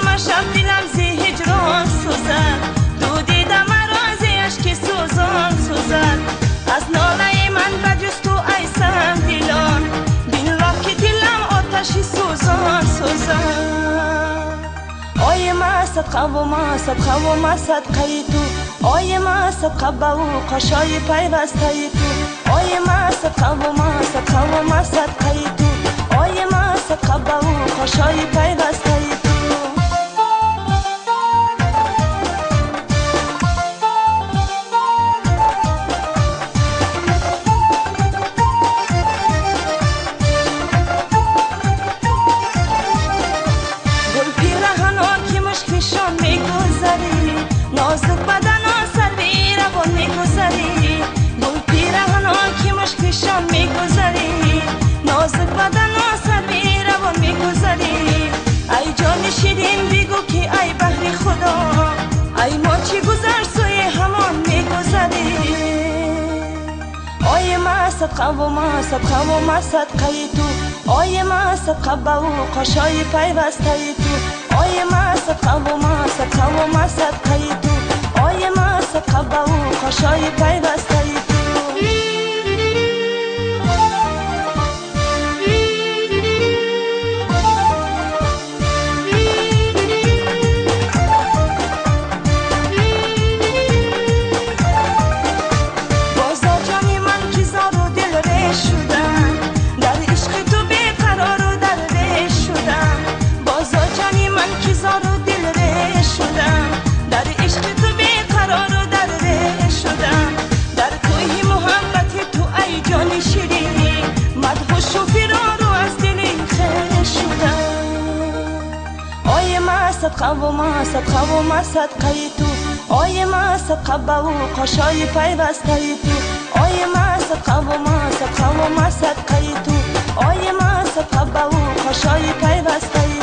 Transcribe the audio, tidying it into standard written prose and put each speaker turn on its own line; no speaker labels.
همه شب دلم زی هجران سوزد، دو دیدم رازی اشک سوزان سوزد. از ناله من بجز تو ای سنگ دلان، بالله که دلم آتشی سوزان سوزد. آی ما صدقه و ما صدقه و ما صدقه تو، آی ما صدقه به او قشای پیوسته تو. آی ما صدقه و ما صدقه و ما صدقه تو، آی ما صدقه به او قشای پیوسته تو. نازک بدن سروی روان میگذری، گل پیرهنان که مشکشان میگذری. نازک بدن سروی روان میگذری. ای جان شیرین بگو که ای بحر خدا، ای ما چی گذر سوی همان میگذری. آی ما صدقه و ما صدقه و ما صدقه تو، آی ما صدقه به او قشای پیوسته تو. آی ما صدقه و ما صدقه و ما صدقه تو، آی ما صدقه به او قشای پیوسته تو. بازا جانی من که زار و دل ریش شدم، در عشق تو بیقرار و در ریش شدم. بازا جانی من که زار و دل ریش شدم، در عشق تو بیقرار و در ریش شدم. در توی محبت تو ای جان شیرین، مدهوش و فرار و از دل خیش شدم. آی ما صدقه و ما صدقه و ما صدقه تو، آی ما صدقه به او قشای پیوسته تو. آی ما صدقه و ما صدقه و ما صدقه تو، آی ما صدقه به او قشای پیوسته